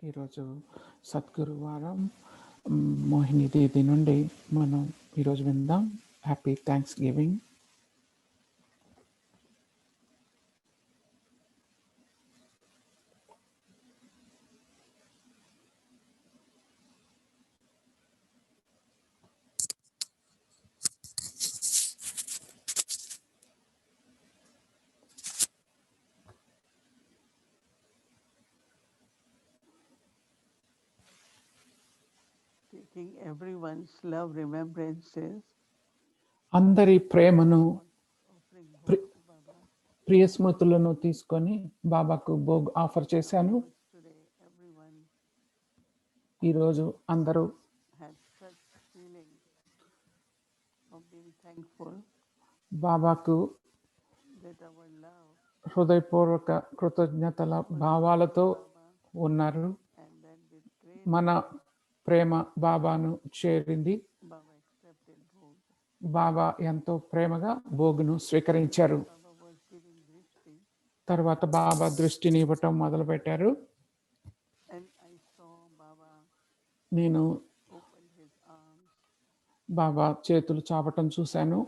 ఈరోజు సద్గురువారం మోహిని దీది నుండి మనం ఈరోజు విందాం. Happy thanks giving. Taking everyone's love remembrances, అందరి ప్రేమను offering both to Baba. ప్రియ స్మృతులను తీసుకొని బాబాకు భోగ్ ఆఫర్ చేశాను. Today, everyone ఈరోజు అందరూ had such feeling of being thankful బాబాకు that our love హృదయపూర్వక కృతజ్ఞతల భావాలతో ఉన్నారు. and then with great మన ప్రేమ బాబాను చేరింది. Baba accepted Bhog. బాబా ఎంతో ప్రేమగా భోగును స్వీకరించారు. Baba was giving drishti, తర్వాత బాబా దృష్టిని ఇవ్వటం మొదలుపెట్టారు. and I saw Baba నేను open his arms బాబా చేతులు చాపటం చూశాను.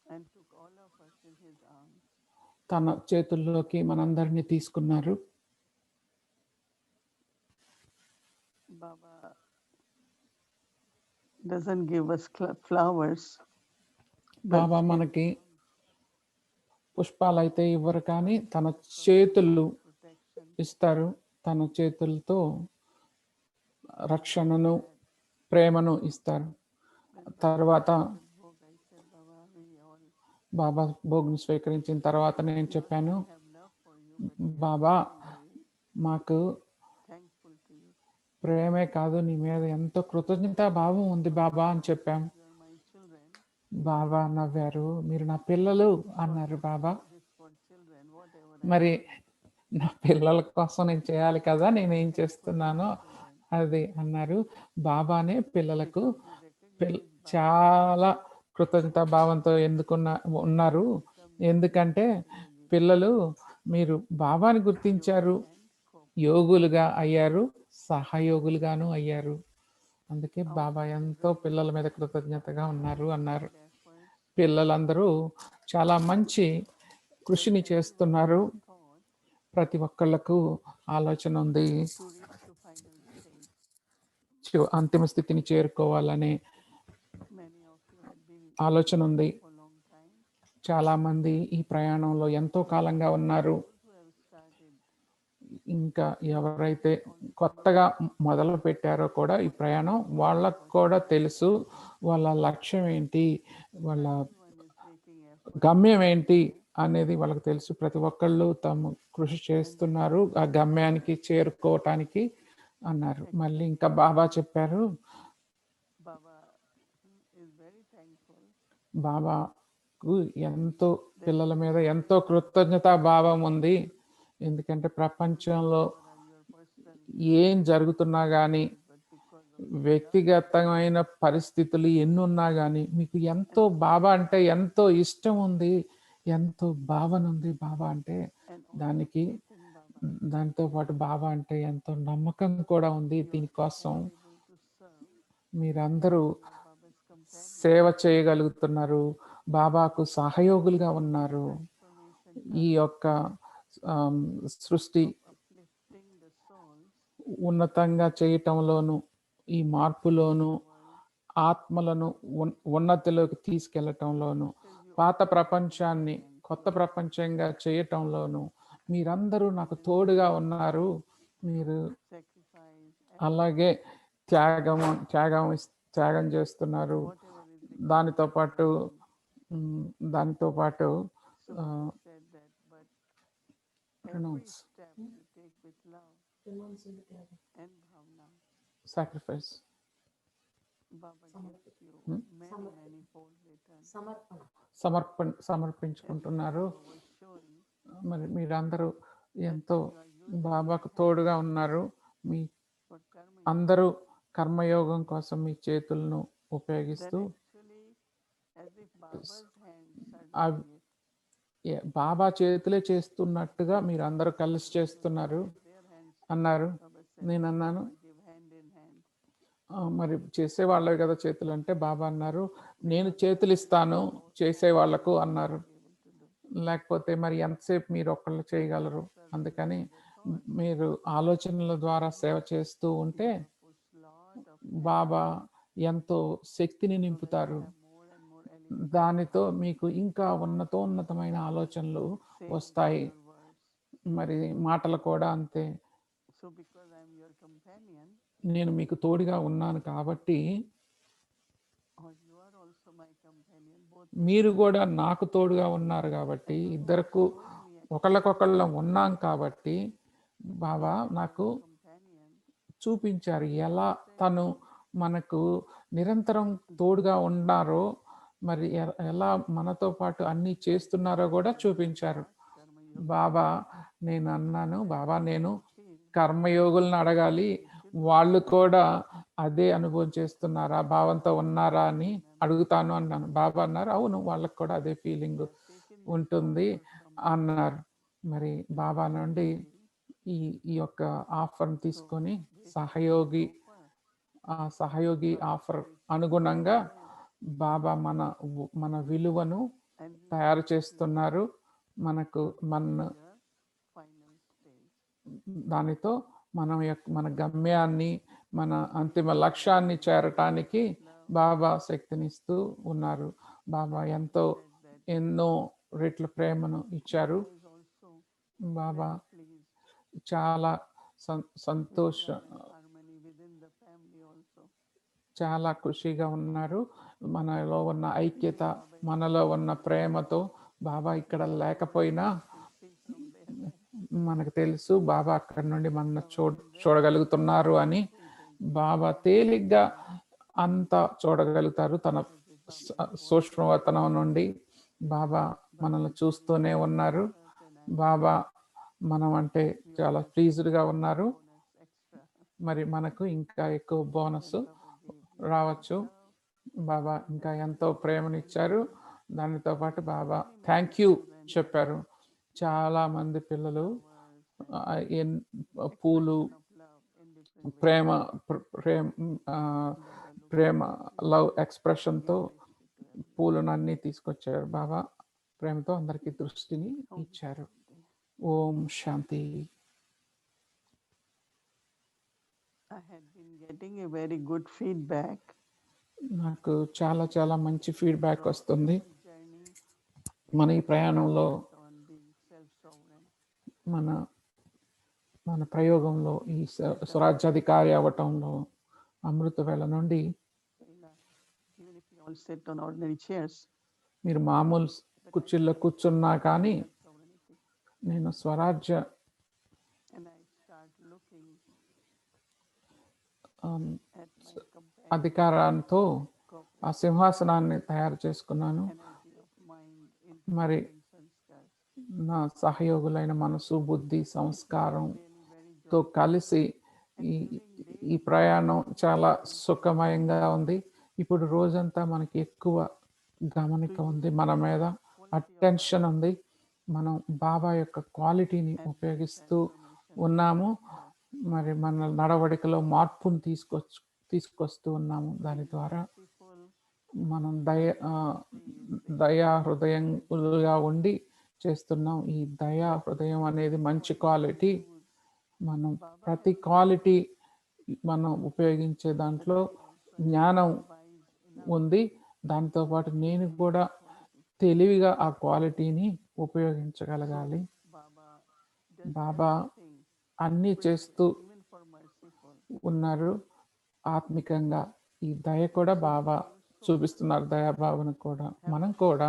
and took all of us in his arms. తన చేతుల్లోకి మనందరినీ తీసుకున్నారు. Baba doesn't give us flowers, బాబా మనకి పుష్పాలైతే ఇవ్వరు, కానీ తన చేతులు protection, ఇస్తారు. తన చేతులతో రక్షణను ప్రేమను ఇస్తారు. తర్వాత Bhog. I said, Baba, we all బాబా భోగ్ను స్వీకరించిన తర్వాత నేను చెప్పాను, have love for you, but Baba very మాకు thankful to you. ప్రేమే కాదు, నీ మీద ఎంతో కృతజ్ఞత భావం ఉంది బాబా అని చెప్పాం. You are my children. బాబా నవ్వారు. మీరు నా పిల్లలు అన్నారు బాబా. This for children, whatever. మరి నా పిల్లల కోసం నేను చేయాలి కదా, నేను ఏం చేస్తున్నానో అది అన్నారు. బాబానే పిల్లలకు చాలా కృతజ్ఞత భావంతో ఉన్నారు. ఎందుకంటే పిల్లలు మీరు బాబాని గుర్తించారు, యోగులుగా అయ్యారు, సహయోగులుగాను అయ్యారు. అందుకే బాబా ఎంతో పిల్లల మీద కృతజ్ఞతగా ఉన్నారు అన్నారు. పిల్లలందరూ చాలా మంచి కృషిని చేస్తున్నారు. ప్రతి ఒక్కళ్ళకు ఆలోచన ఉంది, To reach to final stage. అంతిమ స్థితిని చేరుకోవాలనే Many of you had been ఆలోచన ఉంది. for a long time. చాలా మంది ఈ ప్రయాణంలో ఎంతో కాలంగా ఉన్నారు. Those who have started ఇంకా ఎవరైతే కొత్తగా మొదలు పెట్టారో కూడా ఈ ప్రయాణం, వాళ్ళకు కూడా తెలుసు వాళ్ళ లక్ష్యం ఏంటి, వాళ్ళ everyone is making effort. గమ్యం ఏంటి అనేది వాళ్ళకి తెలుసు. ప్రతి ఒక్కళ్ళు తమ కృషి చేస్తున్నారు ఆ గమ్యానికి చేరుకోవటానికి అన్నారు. మళ్ళీ ఇంకా బాబా చెప్పారు, Baba is very thankful బాబాకు ఎంతో పిల్లల మీద ఎంతో కృతజ్ఞతా భావం ఉంది. ఎందుకంటే ప్రపంచంలో for your personal, ఏం జరుగుతున్నా కానీ, but because of వ్యక్తిగతమైన పరిస్థితులు ఎన్నున్నా కానీ మీకు ఎంతో బాబా అంటే ఎంతో ఇష్టం ఉంది, ఎంతో భావన ఉంది బాబా అంటే. దానికి in Baba, దాంతో పాటు బాబా అంటే ఎంతో నమ్మకం కూడా ఉంది. దీనికోసం able to serve మీరందరూ Baba's companion సేవ చేయగలుగుతున్నారు, బాబాకు సహయోగులుగా ఉన్నారు. transformation, ఈ యొక్క సృష్టి uplifting the souls ఉన్నతంగా చేయటంలోను, ఈ మార్పులోను, ఆత్మలను ఉన్నతిలోకి తీసుకెళ్లటంలోను, పాత ప్రపంచాన్ని కొత్త ప్రపంచంగా చేయటంలోను మీరందరూ నాకు తోడుగా ఉన్నారు. మీరు sacrifice, అలాగే త్యాగం చేస్తున్నారు. whatever is దానితో పాటు so said that, but every step you take with love and bhavna, sacrifice Baba gives you many fold returns. సమర్పించుకుంటున్నారు. Was showing మరి మీరందరూ ఎంతో బాబాకు తోడుగా ఉన్నారు. మీ for karma. అందరూ కర్మయోగం కోసం మీ చేతులను ఉపయోగిస్తూ Actually, as if Baba's hands are doing it. బాబా చేతులే చేస్తున్నట్టుగా మీరు అందరూ కలిసి చేస్తున్నారు. Their hands అన్నారు. Baba said, నేనన్నాను, Baba give hand in hand. మరి చేసేవాళ్ళే కదా చేతులు అంటే, బాబా అన్నారు, నేను Because చేతులు otherwise ఇస్తాను both చేసే hands వాళ్ళకు will not అన్నారు. be able to do. లేకపోతే మరి ఎంతసేపు మీరు ఒక్కళ్ళు చేయగలరు? అందుకని మీరు ఆలోచనల ద్వారా సేవ చేస్తూ ఉంటే Baba push lot of Baba energy ఎంతో శక్తిని so that you నింపుతారు. have more and more elevated దానితో thoughts. మీకు ఇంకా ఉన్నతోన్నతమైన ఆలోచనలు Same వస్తాయి. your words. మరి మాటలు కూడా అంతే. So because I am your companion, నేను మీకు తోడుగా ఉన్నాను కాబట్టి or you are also my companion, both మీరు together. కూడా నాకు తోడుగా ఉన్నారు కాబట్టి, And Baba ఇద్దరకు showed me actually ఒకళ్ళకొకళ్ళం ఉన్నాం కాబట్టి బాబా that you are నాకు our companion. చూపించారు ఎలా తను మనకు నిరంతరం తోడుగా ఉన్నారో, మరి ఎలా మనతో పాటు అన్నీ చేస్తున్నారో కూడా చూపించారు. బాబా నేను అన్నాను, బాబా నేను కర్మయోగులను అడగాలి, వాళ్ళు కూడా అదే అనుభవం చేస్తున్నారా, భావంతో ఉన్నారా అని అడుగుతాను అన్నాను. బాబా అన్నారు, అవును వాళ్ళకు కూడా అదే ఫీలింగ్ ఉంటుంది అన్నారు. మరి బాబా నుండి ఈ ఈ యొక్క ఆఫర్ని తీసుకొని సహయోగి ఆఫర్ అనుగుణంగా బాబా మన విలువను తయారు చేస్తున్నారు. మనకు దానితో మన గమ్యాన్ని, మన అంతిమ లక్ష్యాన్ని చేరటానికి బాబా శక్తినిస్తూ ఉన్నారు. బాబా ఎన్నో రెట్ల ప్రేమను ఇచ్చారు. బాబా చాలా చాలా ఖుషిగా ఉన్నారు. మనలో ఉన్న ఐక్యత, మనలో ఉన్న ప్రేమతో బాబా ఇక్కడ లేకపోయినా మనకు తెలుసు బాబా అక్కడి నుండి మన చూడగలుగుతున్నారు అని. బాబా తేలిగ్గా అంతా చూడగలుగుతారు. తన సూక్ష్మవతనం నుండి బాబా మనల్ని చూస్తూనే ఉన్నారు. బాబా మనం అంటే చాలా ప్లీజ్డ్గా ఉన్నారు. మరి మనకు ఇంకా ఎక్కువ బోనస్ రావచ్చు. బాబా ఇంకా ఎంతో ప్రేమనిచ్చారు. దానితో పాటు బాబా థ్యాంక్ యూ చెప్పారు. చాలా మంది పిల్లలు పూలు, ప్రేమ ప్రేమ ప్రేమ లవ్ ఎక్స్ప్రెషన్తో పూలను అన్నీ తీసుకొచ్చారు. బాబా ప్రేమతో అందరికీ దృష్టిని ఇచ్చారు. ఓం శాంతి. I had been getting a very good feedback. నాకు చాలా చాలా మంచి ఫీడ్బ్యాక్ వస్తుంది. మన ఈ ప్రయాణంలో మన ప్రయోగంలో ఈ స్వరాజ్యాధికారి అవ్వటంలో అమృత వేళ నుండి మీరు మామూలు కుర్చీల్లో కూర్చున్నా కానీ నేను స్వరాజ్య అధికారంతో ఆ సింహాసనాన్ని తయారు చేసుకున్నాను. మరి నా సహయోగులైన మనసు, బుద్ధి, సంస్కారంతో కలిసి ఈ ప్రయాణం చాలా సుఖమయంగా ఉంది. ఇప్పుడు రోజంతా మనకి ఎక్కువ గమనిక ఉంది, మన మీద అటెన్షన్ ఉంది. మనం బాబా యొక్క క్వాలిటీని ఉపయోగిస్తూ ఉన్నాము. మరి మన నడవడికలో మార్పును తీసుకొస్తూ ఉన్నాము. దాని ద్వారా మనం దయా హృదయంగా ఉండి చేస్తున్నాం. ఈ దయా హృదయం అనేది మంచి క్వాలిటీ. మనం ప్రతి క్వాలిటీ మనం ఉపయోగించే దాంట్లో జ్ఞానం ఉంది. దాంతోపాటు నేను కూడా తెలివిగా ఆ క్వాలిటీని ఉపయోగించగలగాలి. బాబా అన్నీ చేస్తూ ఉన్నారు ఆత్మికంగా. ఈ దయ కూడా బాబా చూపిస్తున్నారు, దయాభావన కూడా. మనం కూడా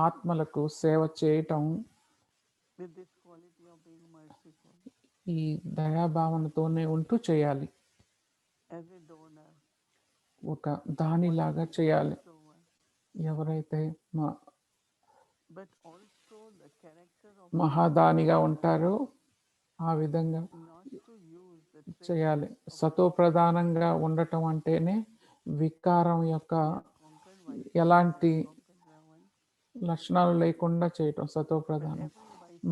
ఆత్మలకు సేవ చేయటం ఈ దయాభావనతోనే ఉంటూ చేయాలి. ఒక దానిలాగా చేయాలి. ఎవరైతే మహాదానిగా ఉంటారో ఆ విధంగా చేయాలి. సతో ప్రధానంగా ఉండటం అంటేనే వికారం యొక్క ఎలాంటి లక్షణాలు లేకుండా చేయటం సతో ప్రధానం.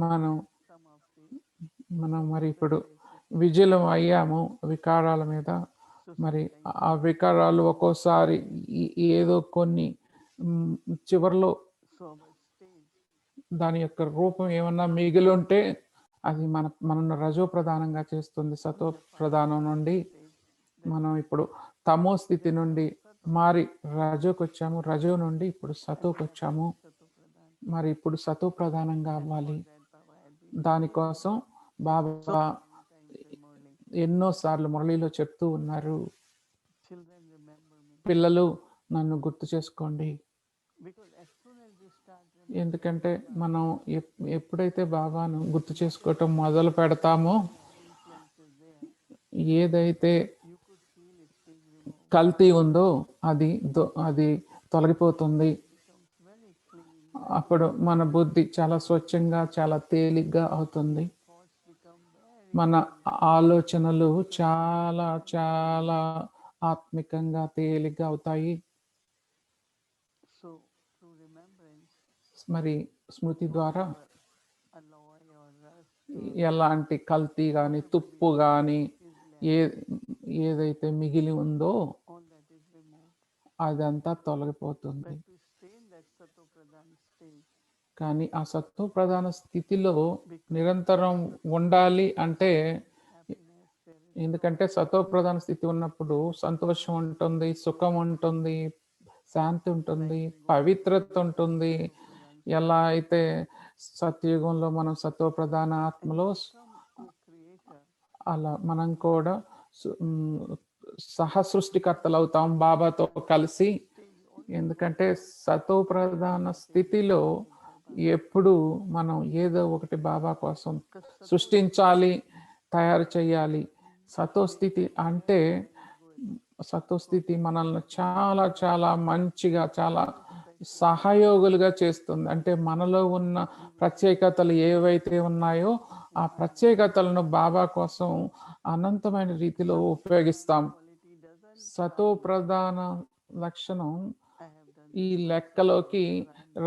మనం మనం మరి ఇప్పుడు విజయం అయ్యాము వికారాల మీద. మరి ఆ వికారాలు ఒక్కోసారి ఏదో కొన్ని చివరిలో దాని యొక్క రూపం ఏమన్నా మిగిలి ఉంటే అది మనను రజో ప్రధానంగా చేస్తుంది. సతో ప్రధానం నుండి మనం ఇప్పుడు తమో స్థితి నుండి మారి రజోకి వచ్చాము, రజో నుండి ఇప్పుడు సతోకి వచ్చాము. మరి ఇప్పుడు సతో ప్రధానంగా అవ్వాలి. దానికోసం బాబా ఎన్నోసార్లు మురళిలో చెప్తూ ఉన్నారు, పిల్లలు నన్ను గుర్తు చేసుకోండి. ఎందుకంటే మనం ఎప్పుడైతే బాబాను గుర్తు చేసుకోవటం మొదలు పెడతామో ఏదైతే కల్తీ ఉందో అది తొలగిపోతుంది. అప్పుడు మన బుద్ధి చాలా స్వచ్ఛంగా చాలా తేలిగ్గా అవుతుంది. మన ఆలోచనలు చాలా చాలా ఆత్మికంగా తేలిగ్గా అవుతాయి. మరి స్మృతి ద్వారా ఎలాంటి కల్తీ కానీ తుప్పు కానీ ఏదైతే మిగిలి ఉందో అదంతా తొలగిపోతుంది. కానీ ఆ సత్వ ప్రధాన స్థితిలో నిరంతరం ఉండాలి అంటే, ఎందుకంటే సత్వ ప్రధాన స్థితి ఉన్నప్పుడు సంతోషం ఉంటుంది, సుఖం ఉంటుంది, శాంతి ఉంటుంది, పవిత్రత ఉంటుంది. ఎలా అయితే సత్యయుగంలో మనం సత్వ ప్రధాన ఆత్మలో అలా మనం కూడా సహ సృష్టికర్తలు అవుతాం బాబాతో కలిసి. ఎందుకంటే సతో ప్రధాన స్థితిలో ఎప్పుడు మనం ఏదో ఒకటి బాబా కోసం సృష్టించాలి, తయారు చేయాలి. సతో స్థితి అంటే సతో స్థితి మనల్ని చాలా చాలా మంచిగా చాలా సహయోగులుగా చేస్తుంది. అంటే మనలో ఉన్న ప్రత్యేకతలు ఏవైతే ఉన్నాయో ఆ ప్రత్యేకతలను బాబా కోసం అనంతమైన రీతిలో ఉపయోగిస్తాం. సతో ప్రధాన లక్షణం ఈ లెక్కలోకి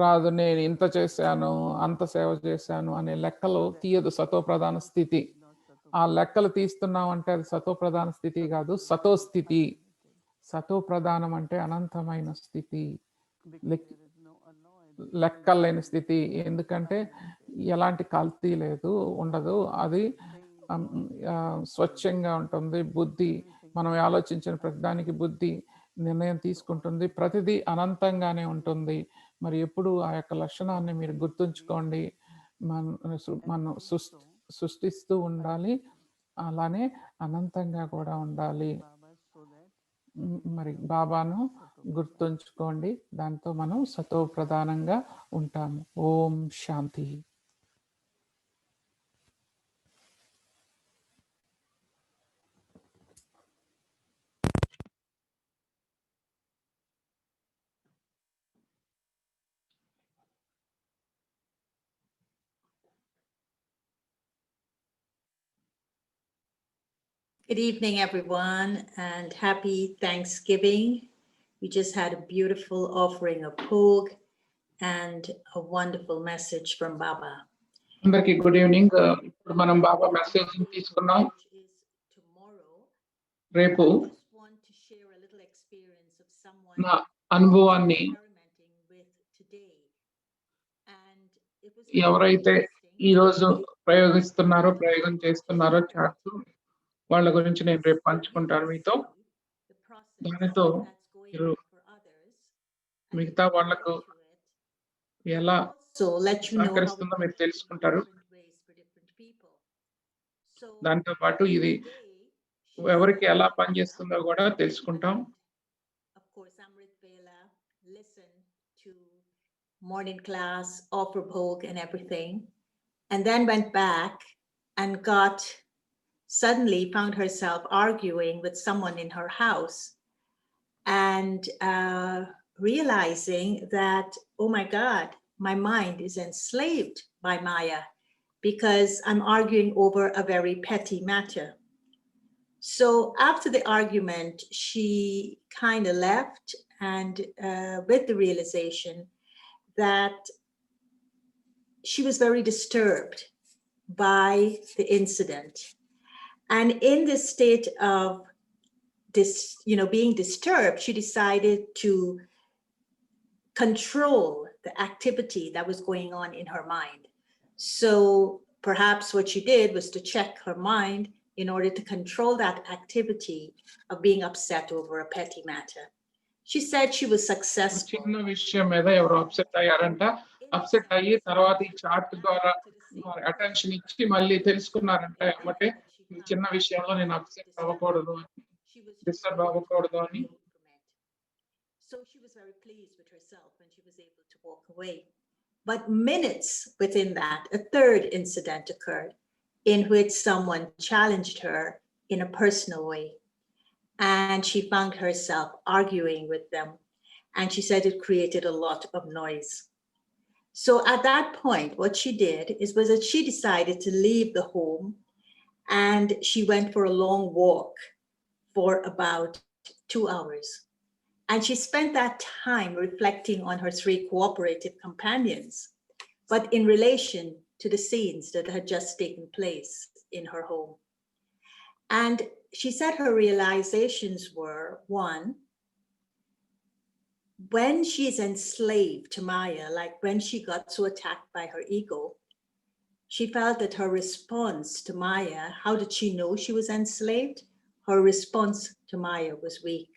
రాదు. నేను ఇంత చేశాను, అంత సేవ చేశాను అనే లెక్కలు తీయదు సతో ప్రధాన స్థితి. ఆ లెక్కలు తీస్తున్నాం అంటే అది సతో ప్రధాన స్థితి కాదు, సతో స్థితి. సతో ప్రధానం అంటే అనంతమైన స్థితి, లెక్కలేని స్థితి. ఎందుకంటే ఎలాంటి కల్తీ లేదు, ఉండదు. అది స్వచ్ఛంగా ఉంటుంది. బుద్ధి మనం ఆలోచించిన ప్రతిదానికి బుద్ధి నిర్ణయం తీసుకుంటుంది. ప్రతిదీ అనంతంగానే ఉంటుంది. మరి ఎప్పుడు ఆ యొక్క లక్షణాన్ని మీరు గుర్తుంచుకోండి. మనం సృష్టిస్తూ ఉండాలి, అలానే అనంతంగా కూడా ఉండాలి. మరి బాబాను గుర్తుంచుకోండి, దాంతో మనం సతో ప్రధానంగా ఉంటాము. ఓం శాంతి. Good evening, everyone, and happy Thanksgiving. We just had a beautiful offering of Bhog and a wonderful message from Baba. అందరికీ గుడ్ ఈవినింగ్. ఇప్పుడు మనం బాబా మెసేజ్ తీసుకున్నాం. రేపు నా అనుభవాన్ని ఎవరైతే ఈరోజు ప్రయోగం చేస్తున్నారో చాట్స్, వాళ్ళ గురించి నేను రేపు పంచుకుంటాను మీతో. దానితో మీరు మిగతా వాళ్లకు ఎలా సహకరిస్తుందో మీరు తెలుసుకుంటారు. దాంతో పాటు ఇది ఎవరికి ఎలా పనిచేస్తుందో కూడా తెలుసుకుంటాం. Morning class, offer Bhog and everything, and then went back and suddenly found herself arguing with someone in her house and realizing that, oh my God, my mind is enslaved by Maya because I'm arguing over a very petty matter. So after the argument, she kind of left, and with the realization that she was very disturbed by the incident. And in this state of being disturbed, she decided to control the activity that was going on in her mind. So perhaps what she did was to check her mind in order to control that activity of being upset over a petty matter. She said she was successful. చిన్న విషయం మీద ఎవరు upset అయ్యారంట. Upset అయ్యి తర్వాత ఈ chart ద్వారా attention ఇచ్చి మళ్ళీ తెలుసుకున్నారంట ఏమంటే ఈ చిన్న విషయంలో నేను అప్సెట్ అవ్వకూడదు అని, డిస్టర్బ్ అవ్వకూడదు అని. So she was very pleased with herself when she was able to walk away. But minutes within that, a third incident occurred in which someone challenged her in a personal way. And she found herself arguing with them. And she said it created a lot of noise. So at that point, what she did was that she decided to leave the home, and she went for a long walk for about 2 hours. And she spent that time reflecting on her 3 cooperative companions, but in relation to the scenes that had just taken place in her home. And she said her realizations were, 1, when she's enslaved to Maya, like when she got so attacked by her ego, she felt that her response to Maya, how did she know she was enslaved? Her response to Maya was weak.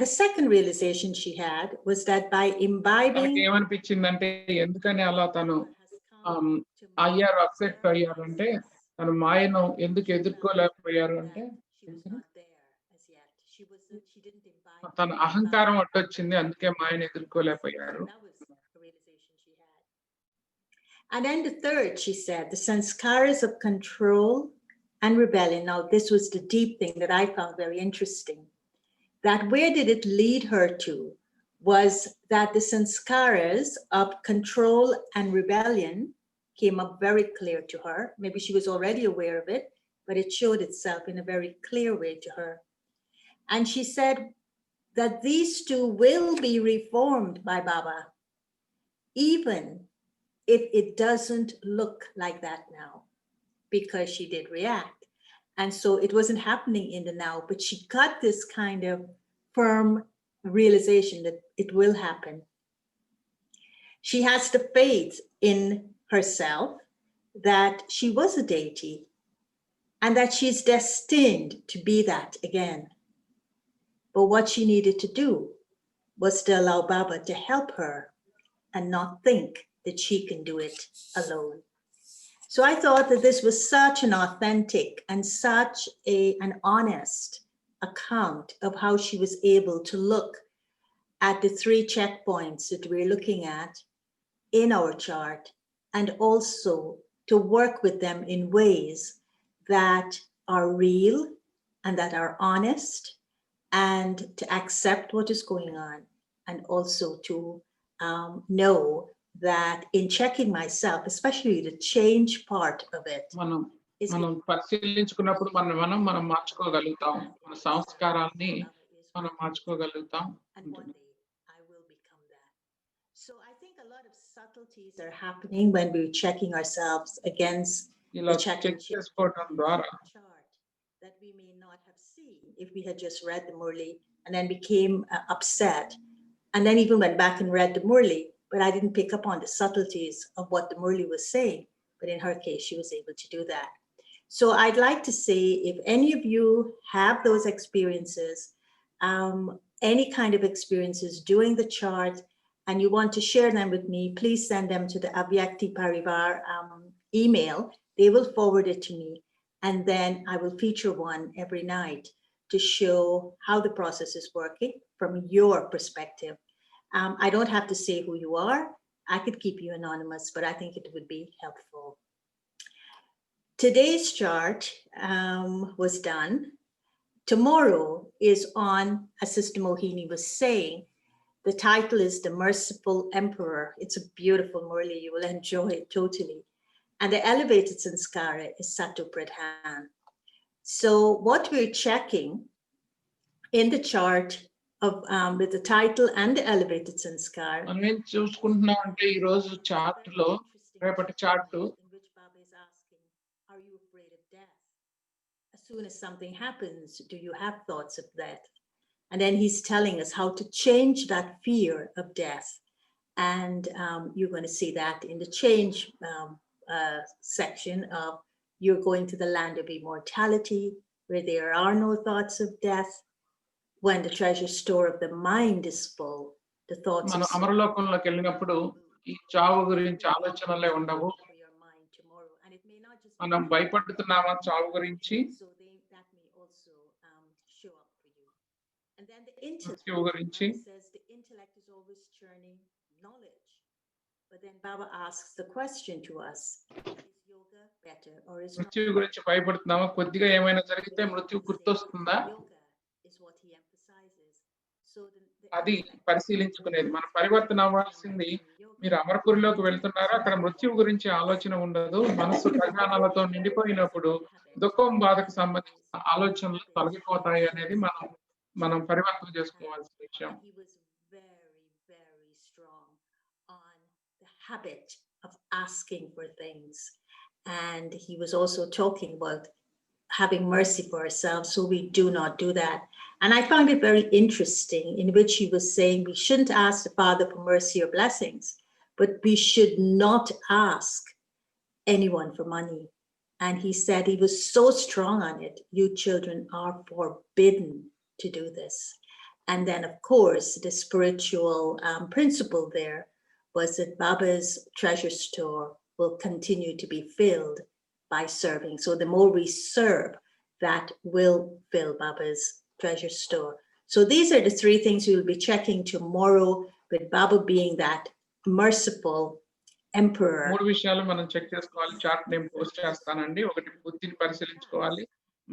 The second realization she had was that by imbibing ఏమనిపించిందంటే ఎందుకని అలా తను అయ్యారు, upset అయ్యారు అంటే తను మాయను ఎందుకు ఎదుర్కోలేకపోయారు అంటే తన అహంకారం అడ్డొచ్చింది, అందుకే మాయను ఎదుర్కోలేకపోయారు. And then the third, she said, the sanskaras of control and rebellion. Now, this was the deep thing that I found very interesting. That where did it lead her to was that the sanskaras of control and rebellion came up very clear to her. Maybe she was already aware of it, but it showed itself in a very clear way to her. And she said that these 2 will be reformed by Baba, even if it doesn't look like that now, because she did react. And so it wasn't happening in the now, but she got this kind of firm realization that it will happen. She has the faith in herself that she was a deity and that she's destined to be that again. But what she needed to do was to allow Baba to help her and not think that she can do it alone. So I thought that this was such an authentic and such an honest account of how she was able to look at the 3 checkpoints that we're looking at in our chart, and also to work with them in ways that are real and that are honest, and to accept what is going on, and also to know that in checking myself, especially the change part of it, మనం పరిశీలించుకున్నప్పుడు మనం మార్చుకోగలుగుతాం, మన సంస్కారాన్ని మనం మార్చుకోగలుగుతాం. So I think a lot of subtleties are happening when we're checking ourselves against the checking chart that we may not have seen if we had just read the Murli and then became upset, and then even went back and read the Murli, but I didn't pick up on the subtleties of what the Murli was saying. But in her case, she was able to do that. So I'd like to say, if any of you have those experiences, any kind of experiences doing the chart, and you want to share them with me, please send them to the Abhyakti Parivar email. They will forward it to me, and then I will feature one every night to show how the process is working from your perspective. I don't have to say who you are. I could keep you anonymous, but I think it would be helpful. Today's chart was done. Tomorrow is on, as Sister Mohini was saying, the title is The Merciful Emperor. It's a beautiful Murli. You will enjoy it totally. And the elevated sanskara is Sato Pradhan. So what we're checking in the chart of with the title and the elevated sanskara. మనం ఏం చూసుకుంటున్నాం అంటే ఈ రోజు chart లో, రేపటి chart soon as something happens, do you have thoughts of death? And then he's telling us how to change that fear of death. And you're going to see that in the change section of you're going to the land of immortality, where there are no thoughts of death. When the treasure store of the mind is full, the thoughts మనం of అమరలోకంలోకి వెళ్ళినప్పుడు ఈ చావు గురించి ఆలోచనలే ఉండవు. for your mind tomorrow. And it may not just మనం భయపడుతున్నామా చావు గురించి, so that may also show up for you. And then the intellect, మృత్యువు గురించి. Baba says the intellect is always churning knowledge. But then Baba asks the question to us, is yoga better or is not? మృత్యువు గురించి భయపడుతున్నామా, కొద్దిగా ఏమైనా జరిగితే మృత్యువు గుర్తొస్తుందా, Yoga is what he emphasizes. So అది పరిశీలించుకునేది. మనం పరివర్తన అవ్వాల్సింది, మీరు అమరపురిలోకి వెళ్తున్నారా, అక్కడ మృత్యువు గురించి ఆలోచన ఉండదు. మనసు ఖజానాలతో నిండిపోయినప్పుడు దుఃఖం బాధకు సంబంధించిన ఆలోచనలు తొలగిపోతాయి అనేది మనం పరివర్తన చేసుకోవాల్సిన విషయం. He was very, very strong on the habit of asking for things. And he was also talking about having mercy for ourselves, so we do not do that. And I found it very interesting, in which he was saying we shouldn't ask the Father for mercy or blessings, but we should not ask anyone for money. And he said he was so strong on it, you children are forbidden to do this. And then, of course, the spiritual principle there was that Baba's treasure store will continue to be filled by serving. So the more we serve, that will fill Baba's treasure store. So these are the three things we will be checking tomorrow, with Baba being that merciful emperor. మూడు విషయాలు మనం check చేసుకోవాలి. Chart నేను post చేస్తానండి. ఒకటి బుద్ధిని పరిశీలించుకోవాలి,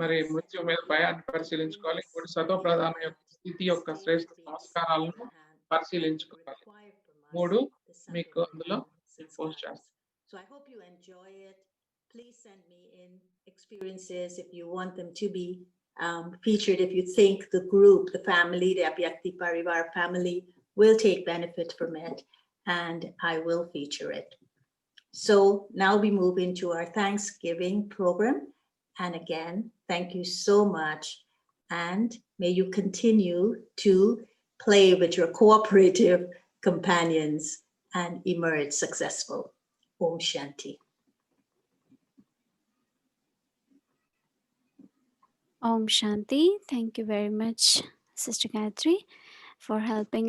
మరి మృత్యు మీద భయాన్ని పరిశీలించుకోవాలి, ఇంకోటి సతో ప్రధాన యొక్క స్థితి యొక్క శ్రేష్ఠ సంస్కారాలను పరిశీలించుకోవాలి. మూడు మీకు అందులో పోస్ట్ చేస్తాను. So I hope you enjoy it. Please send me in experiences if you want them to be featured, if you think the group, the family, the Abhyakti Parivar family will take benefit from it, and I will feature it. So now we move into our Thanksgiving program. And again, thank you so much. And may you continue to play with your cooperative companions and emerge successful. Om Shanti. Om Shanti. Thank you very much, Sister Gayatri, for helping